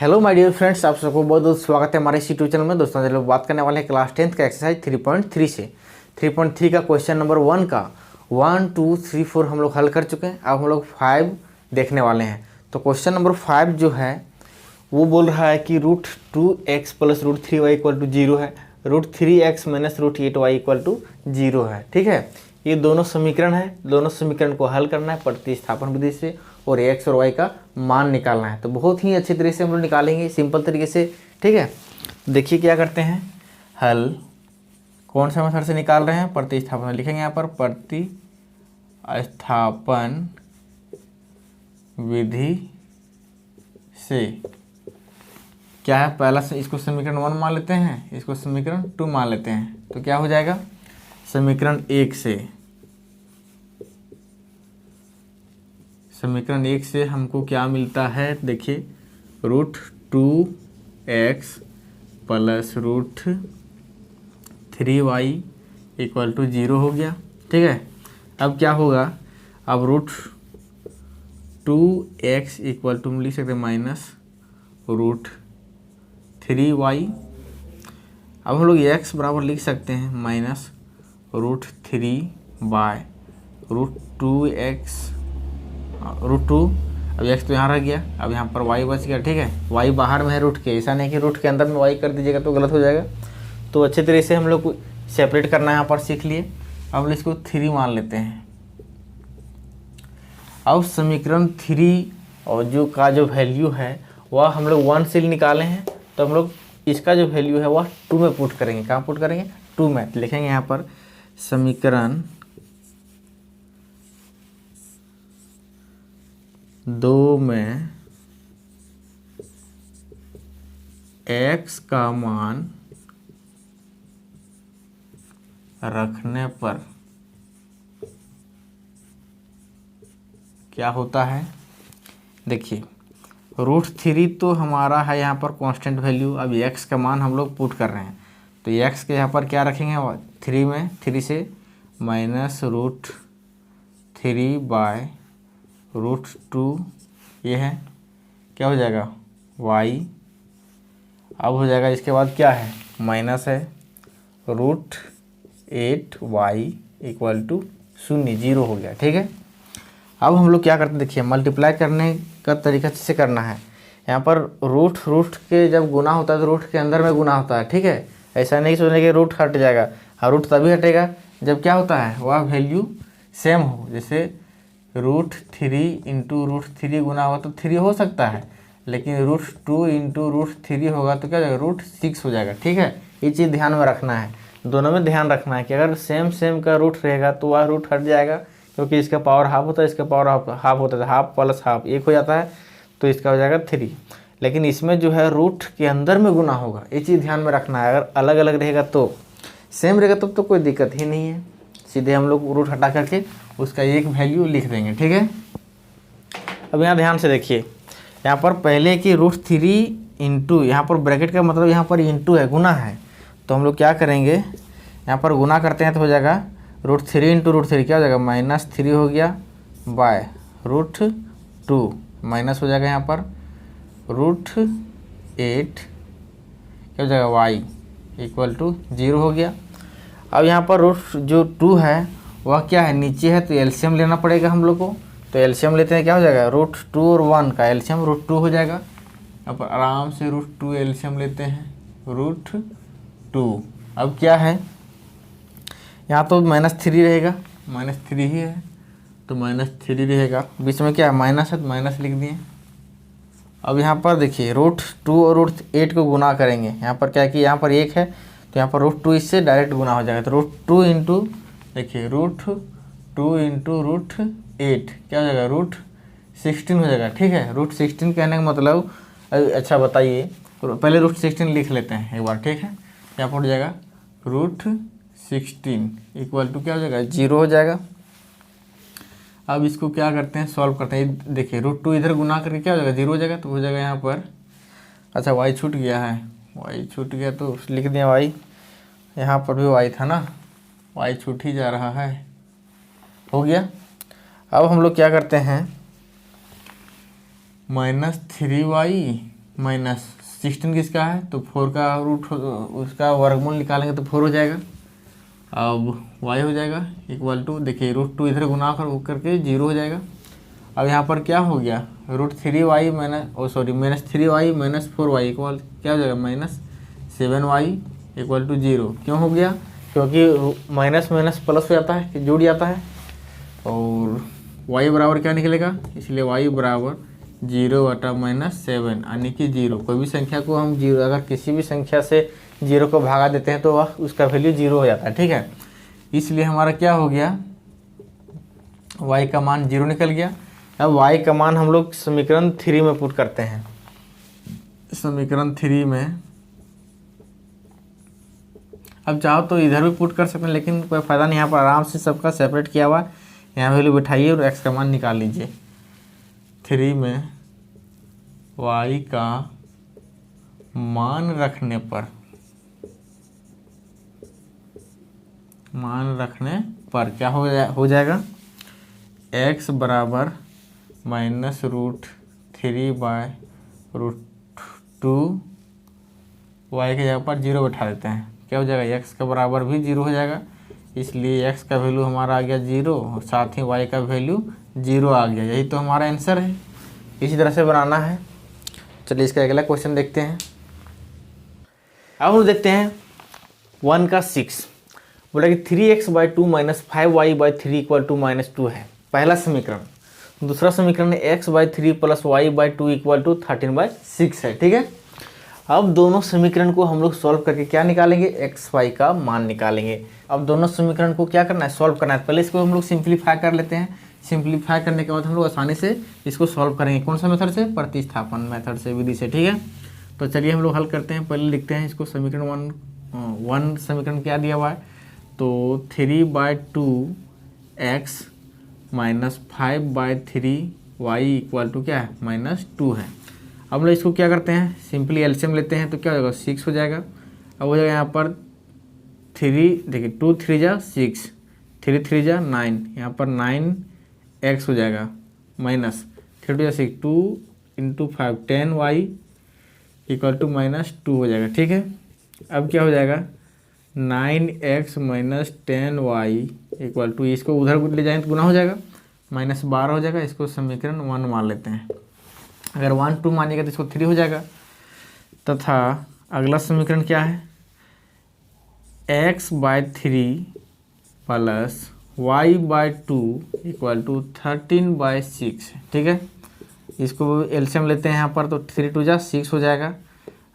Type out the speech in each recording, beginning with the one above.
Hello my dear friends, आप सबको बहुत बहुत स्वागत है हमारे इस यूट्यूब चैनल में। दोस्तों चलो बात करने वाले हैं क्लास 10th का एक्सरसाइज 3.3 से 3.3 का क्वेश्चन नंबर 1 का 1, 2, 3, 4 हम लोग हल कर चुके हैं। अब हम लोग 5 देखने वाले हैं। तो क्वेश्चन नंबर 5 जो है वो बोल रहा है कि √2x plus √3y equal to 0 है, √3x minus √8y equal to 0 है। ठीक है, ये दोनों समीकरण है। दोनों समीकरण को हल करना है प्रतिस्थापन विधि से और x और y का मान निकालना है। तो बहुत ही अच्छी तरीके से हम लोग निकालेंगे, सिंपल तरीके से। ठीक है, देखिए क्या करते हैं, हल कौन सा मेथड से निकाल रहे हैं, प्रतिस्थापन में लिखेंगे यहाँ पर प्रतिस्थापन विधि से। क्या है, पहला से इसको समीकरण 1 मान लेते हैं, इसको समीकरण 2 मान लेते हैं। तो क्या हो जाएगा, समीकरण 1 से हमको क्या मिलता है, देखिए √2x plus √3y equal to 0 हो गया। ठीक है, अब क्या होगा, अब √2x इक्वल टू हम लिख सकते हैं माइनस √3y। अब हम लोग x बराबर लिख सकते हैं माइनस √3 √2x √2। अब x तो यहाँ रह गया, अब यहाँ पर y बच गया। ठीक है, y बाहर में है रूट के, ऐसा नहीं कि रूट के अंदर में y कर दीजिएगा तो गलत हो जाएगा। तो अच्छे तरीके से हम लोग को सेपरेट करना है, यहाँ पर सीख लिए। अब इसको 3 मान लेते हैं। अब समीकरण 3 और जो वैल्यू है वह हम लोग 1 से निकाले हैं, तो हम लोग इसका जो वैल्यू है वह 2 में पुट करेंगे। कहाँ पुट करेंगे, 2 में। लिखेंगे यहाँ पर समीकरण 2 में x का मान रखने पर क्या होता है, देखिए √3 तो हमारा है यहाँ पर कांस्टेंट वैल्यू। अब x का मान हम लोग पुट कर रहे हैं, तो x के यहाँ पर क्या रखेंगे, 3 में 3 से माइनस √3/√2, ये है क्या हो जाएगा y। अब हो जाएगा, इसके बाद क्या है, माइनस है √8y इक्वल टू 0 हो गया। ठीक है, अब हम लोग क्या करते हैं, देखिए मल्टीप्लाई करने का तरीका से करना है। यहाँ पर रूट के जब गुना होता है तो रूट के अंदर में गुना होता है। ठीक है, ऐसा नहीं सोचने कि रूट हट जाएगा। हाँ, रूट तभी हटेगा जब क्या होता है, वह वैल्यू सेम हो। जैसे √3 इंटू √3 गुना होगा तो 3 हो सकता है, लेकिन √2 इंटू √3 होगा तो क्या हो जाएगा, √6 हो जाएगा। ठीक है, ये चीज़ ध्यान में रखना है, दोनों में ध्यान रखना है कि अगर सेम का रूट रहेगा तो वह रूट हट जाएगा, क्योंकि इसका पावर हाफ होता है, इसका पावर हाफ होता है, हाफ प्लस हाफ 1 हो जाता है, तो इसका हो जाएगा 3। लेकिन इसमें जो है रूट के अंदर में गुना होगा, ये चीज़ ध्यान में रखना है। अगर अलग अलग रहेगा तो सेम रहेगा तब तो कोई दिक्कत ही नहीं है, सीधे हम लोग रूट हटा करके उसका एक वैल्यू लिख देंगे। ठीक है, अब यहाँ ध्यान से देखिए, यहाँ पर पहले की √3 इंटू, यहाँ पर ब्रैकेट का मतलब यहाँ पर इंटू है, गुना है। तो हम लोग क्या करेंगे, यहाँ पर गुना करते हैं तो हो जाएगा √3 इंटू √3 क्या हो जाएगा, -3 हो गया बाय √2, माइनस हो जाएगा यहाँ पर √8 क्या हो जाएगा y इक्वल टू 0 हो गया। अब यहाँ पर जो 2 है वह क्या है, नीचे है, तो एलसीएम लेना पड़ेगा हम लोग को। तो एलसीएम लेते हैं, क्या हो जाएगा, √2 और 1 का एलसीएम √2 हो जाएगा। अब आराम से √2 एलसीएम लेते हैं, √2। अब क्या है, यहाँ तो -3 रहेगा, -3 ही है तो -3 रहेगा, बीच में क्या है, माइनस है तो माइनस लिख दिए। अब यहाँ पर देखिए √2 और √8 को गुना करेंगे। यहाँ पर क्या है कि यहाँ पर 1 है तो यहाँ पर √2 इससे डायरेक्ट गुना हो जाएगा। तो √2 इंटू, देखिए √2 इंटू √8 क्या हो जाएगा, √16 हो जाएगा। ठीक है, √16 कहने का मतलब, अच्छा बताइए, पहले √16 लिख लेते हैं एक बार। ठीक है, यहाँ पर हो जाएगा √16 इक्वल टू क्या हो जाएगा, 0 हो जाएगा। अब इसको क्या करते हैं, सॉल्व करते हैं। देखिए √2 इधर गुना करके क्या हो जाएगा, 0 हो जाएगा, तो हो जाएगा यहाँ पर, अच्छा y छूट गया है, y छूट गया तो लिख दिया y, यहाँ पर भी y था ना, y छूट ही जा रहा है, हो गया। अब हम लोग क्या करते हैं, -3y माइनस 16 किसका है, तो 4 का रूट उसका वर्गमूल निकालेंगे तो 4 हो जाएगा। अब y हो जाएगा इक्वल टू, देखिए √2 इधर गुना करके 0 हो जाएगा। अब यहाँ पर क्या हो गया, √3y minus 3y minus 4y equal क्या हो जाएगा, -7y इक्वल टू 0। क्यों हो गया, क्योंकि माइनस माइनस प्लस हो जाता है कि जुड़ जाता है, और y बराबर क्या निकलेगा, इसलिए y बराबर 0/-7 यानी कि 0। कोई भी संख्या को हम 0, अगर किसी भी संख्या से 0 को भागा देते हैं तो वह उसका वैल्यू 0 हो जाता है, ठीक है। इसलिए हमारा क्या हो गया, y का मान 0 निकल गया। अब y का मान हम लोग समीकरण 3 में पुट करते हैं। समीकरण 3 में अब चाहो तो इधर भी पुट कर सकते हैं, लेकिन कोई फ़ायदा नहीं, यहाँ पर आराम से सबका सेपरेट किया हुआ है। यहाँ वैल्यू बैठाइए और x का मान निकाल लीजिए। 3 में y का मान रखने पर क्या हो जाएगा, x बराबर -√3/√2, y के जगह पर 0 बैठा देते हैं, क्या हो जाएगा, x का बराबर भी 0 हो जाएगा। इसलिए x का वैल्यू हमारा आ गया 0 और साथ ही y का वैल्यू 0 आ गया। यही तो हमारा आंसर है। इसी तरह से बनाना है। चलिए इसका अगला क्वेश्चन देखते हैं। अब हम देखते हैं 1 का 6। बोला कि 3x/2 - 5y/3 = -2 है पहला समीकरण। दूसरा समीकरण x/3 + y/2 = 13/6 है, ठीक है। अब दोनों समीकरण को हम लोग सॉल्व करके क्या निकालेंगे, x y का मान निकालेंगे। अब दोनों समीकरण को क्या करना है, सॉल्व करना है। पहले इसको हम लोग सिंप्लीफाई कर लेते हैं। सिंप्लीफाई करने के बाद हम लोग आसानी से इसको सॉल्व करेंगे। कौन सा मेथड से, प्रतिस्थापन मेथड से, विधि से, ठीक है। तो चलिए हम लोग हल करते हैं। पहले लिखते हैं इसको समीकरण 1 समीकरण क्या दिया हुआ है, तो 3/2x - 5/3y = क्या है, -2 है। अब हम लोग इसको क्या करते हैं, सिंपली एलसीएम लेते हैं, तो क्या हो जाएगा, 6 हो जाएगा। अब हो जाएगा यहाँ पर 3, देखिए 2 3 जा 6, 3 3 जा 9, यहाँ पर 9x हो जाएगा, माइनस 3 2 6, 2 × 5 10y = -2 हो जाएगा, ठीक है। अब क्या हो जाएगा, 9x - 10y = इसको उधर ले जाएंगे तो गुना हो जाएगा, -12 हो जाएगा। इसको समीकरण 1 मान लेते हैं। अगर 1 2 मानिएगा तो इसको 3 हो जाएगा। तथा अगला समीकरण क्या है, x/3 + y/2 = 13/6, ठीक है। इसको एलसीएम लेते हैं यहाँ पर, तो 3 2 जा 6 हो जाएगा।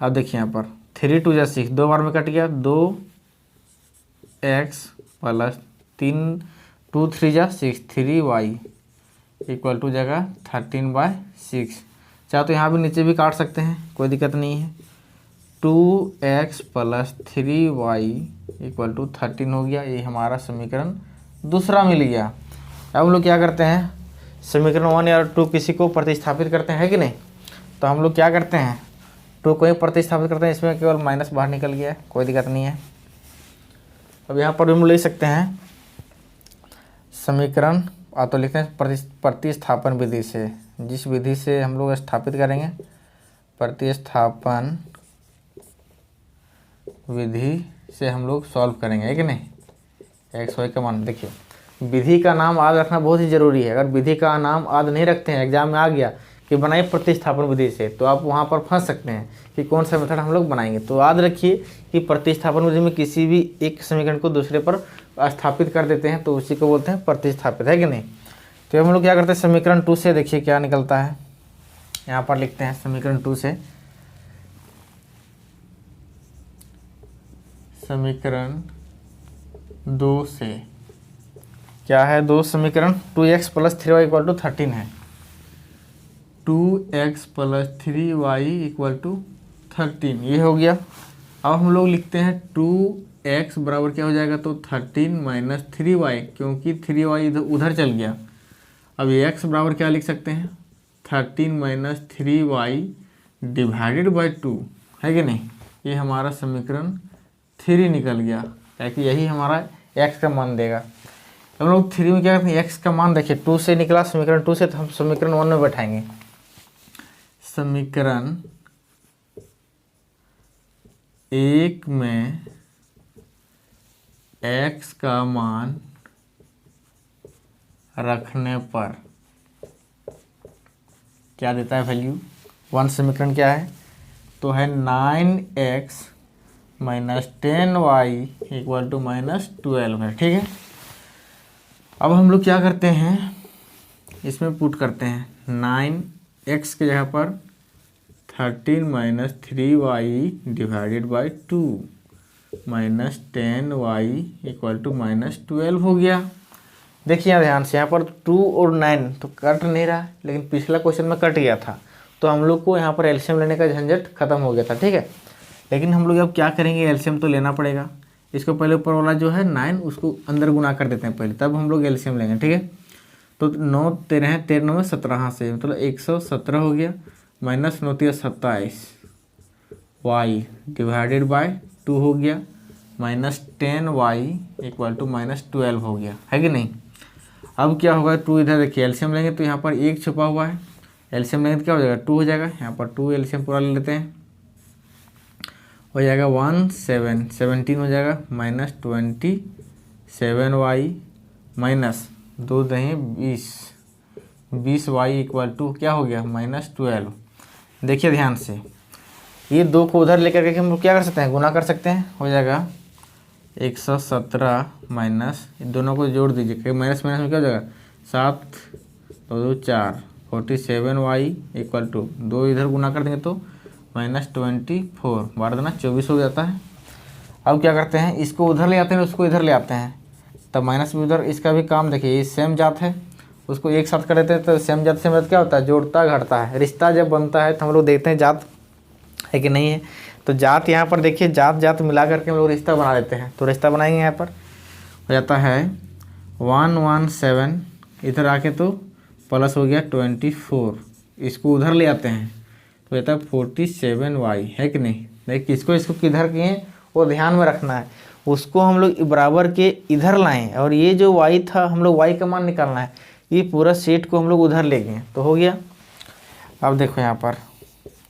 अब देखिए यहाँ पर 3 2 जा 6 दो बार में कट गया, 2x + 3 2 3 जा 6 3y = जगह 13/6। चाहे तो यहाँ भी नीचे भी काट सकते हैं, कोई दिक्कत नहीं है। 2x + 3y = 13 हो गया। ये हमारा समीकरण दूसरा मिल गया। अब हम लोग क्या करते हैं, समीकरण 1 या 2 किसी को प्रतिस्थापित करते हैं, है कि नहीं। तो हम लोग क्या करते हैं, 2 को ही प्रतिस्थापित करते हैं। इसमें केवल माइनस बाहर निकल गया है, कोई दिक्कत नहीं है। अब यहाँ पर हम ले सकते हैं समीकरण, तो लिखते हैं प्रतिस्थापन विधि से। जिस विधि से हम लोग स्थापित करेंगे, प्रतिस्थापन विधि से हम लोग सॉल्व करेंगे, है कि नहीं। एक्स वाई का मान, देखिए विधि का नाम याद रखना बहुत ही ज़रूरी है। अगर विधि का नाम याद नहीं रखते हैं, एग्जाम में आ गया कि बनाइए प्रतिस्थापन विधि से, तो आप वहाँ पर फंस सकते हैं कि कौन सा मेथड हम लोग बनाएंगे। तो याद रखिए कि प्रतिस्थापन विधि में किसी भी एक समीकरण को दूसरे पर स्थापित कर देते हैं, तो उसी को बोलते हैं प्रतिस्थापित, है कि नहीं। तो हम लोग क्या करते हैं, समीकरण 2 से देखिए क्या निकलता है। यहाँ पर लिखते हैं समीकरण 2 से, समीकरण 2 से क्या है, दो समीकरण 2x + 3y = 13 है। 2x + 3y = 13 ये हो गया। अब हम लोग लिखते हैं 2x बराबर क्या हो जाएगा, तो 13 - 3y, क्योंकि 3y उधर चल गया। अब x बराबर क्या लिख सकते हैं, 13 - 3y / 2, है कि नहीं। ये हमारा समीकरण 3 निकल गया, ताकि यही हमारा x का मान देगा। हम लोग 3 में क्या करते हैं, x का मान देखिए 2 से निकला, समीकरण 2 से, तो हम समीकरण 1 में बैठाएंगे। समीकरण एक में x का मान रखने पर क्या देता है वैल्यू। वन समीकरण क्या है, तो है 9x minus 10y equal to minus 12 है। ठीक है, अब हम लोग क्या करते हैं, इसमें पुट करते हैं 9x के जगह पर 13 minus 3y divided by 2 minus 10y equal to minus 12 हो गया। देखिए यहाँ ध्यान से, यहाँ पर 2 और 9 तो कट नहीं रहा, लेकिन पिछला क्वेश्चन में कट गया था, तो हम लोग को यहाँ पर एलसीएम लेने का झंझट खत्म हो गया था। ठीक है, लेकिन हम लोग अब क्या करेंगे, एलसीएम तो लेना पड़ेगा। इसको पहले ऊपर वाला जो है 9 उसको अंदर गुना कर देते हैं पहले, तब हम लोग एलसीएम लेंगे। ठीक है, तो 9 13 13 में 17 से मतलब 117 हो गया, माइनस 9 3 27 y डिवाइडेड बाय 2 हो गया, minus 10y equal to minus 12 हो गया, है कि नहीं। अब क्या होगा, 2 इधर देखिए एलसीएम लेंगे तो यहाँ पर 1 छुपा हुआ है, एलसीएम लेंगे तो क्या हो जाएगा 2 हो जाएगा, यहाँ पर 2 एलसीएम पूरा ले लेते हैं, हो जाएगा 17 हो जाएगा, माइनस 27y माइनस 2 दही 20y इक्वल टू क्या हो गया माइनस 12। देखिए ध्यान से, ये 2 को उधर लेकर के हम लोग क्या कर सकते हैं, गुना कर सकते हैं, हो जाएगा 117 माइनस, दोनों को जोड़ दीजिए क्योंकि माइनस माइनस में क्या हो जाएगा 7 2 4 47y इक्वल टू 2 इधर गुना कर देंगे तो माइनस 24 12 दूना 24 हो जाता है। अब क्या करते हैं, इसको उधर ले आते हैं, उसको इधर ले आते हैं, तब माइनस भी उधर, इसका भी काम देखिए, ये सेम जात है, उसको एक साथ कर देते हैं तो सेम जात से मतलब क्या होता है, जोड़ता घटता है। रिश्ता जब बनता है तो हम लोग देखते हैं जात है कि नहीं है, तो जात यहाँ पर देखिए, जात जात मिला करके हम लोग रिश्ता बना देते हैं, तो रिश्ता बनाएंगे यहाँ पर हो जाता है 117, इधर आके तो प्लस हो गया 24, इसको उधर ले आते हैं तो कहता है 47y, है कि नहीं। देखिए किसको इसको किधर किए वो ध्यान में रखना है, उसको हम लोग बराबर के इधर लाएं, और ये जो y था हम लोग y का मान निकालना है, ये पूरा सेट को हम लोग उधर ले गए तो हो गया। अब देखो यहाँ पर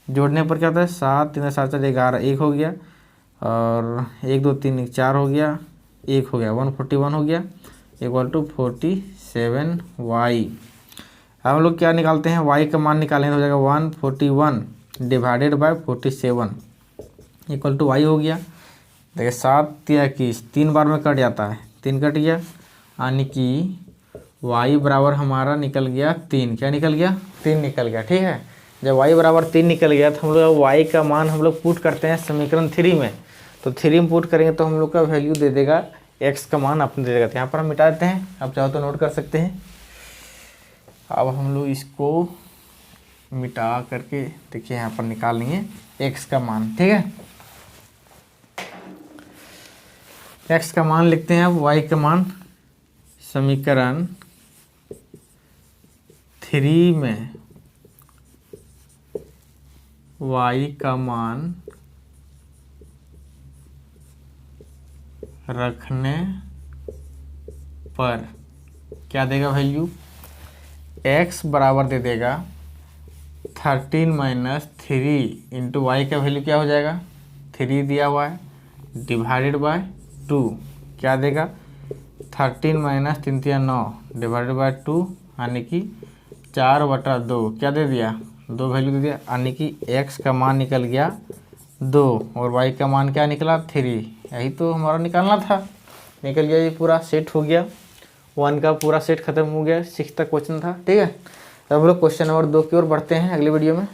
जोड़ने पर क्या होता है, 7 3 7 4 11 1 हो गया, और 1 2 3 4 हो गया, 1 हो गया 141 हो गया इक्वल टू 47y। हम लोग क्या निकालते हैं, y का मान निकालेंगे तो हो जाएगा 141 divided by 47 equal to y हो गया। देखिए 7 3 21 3 बार में कट जाता है, 3 कट गया, यानी कि y बराबर हमारा निकल गया 3, क्या निकल गया 3 निकल गया। ठीक है, जब y बराबर 3 निकल गया तो हम लोग y का मान हम लोग पुट करते हैं समीकरण 3 में, तो 3 में पुट करेंगे तो हम लोग का वैल्यू दे देगा, x का मान अपने दे देगा। तो यहाँ पर हम मिटा देते हैं, आप चाहो तो नोट कर सकते हैं। अब हम लोग इसको मिटा करके देखिए यहाँ पर निकाल लेंगे x का मान। ठीक है, x का मान लिखते हैं, अब y का मान समीकरण 3 में y का मान रखने पर क्या देगा वैल्यू, x बराबर दे देगा 13 माइनस 3 इंटू वाई का वैल्यू क्या हो जाएगा 3 दिया हुआ है डिवाइडेड बाय 2, क्या देगा 13 माइनस 3 3 9 डिवाइडेड बाय 2, यानी कि 4/2 क्या दे दिया 2 वैल्यू दे दिया, यानी कि x का मान निकल गया 2 और y का मान क्या निकला 3। यही तो हमारा निकालना था, निकल गया, ये पूरा सेट हो गया, 1 का पूरा सेट खत्म हो गया, 6 तक क्वेश्चन था। ठीक है, अब हम लोग क्वेश्चन नंबर 2 की ओर बढ़ते हैं अगली वीडियो में।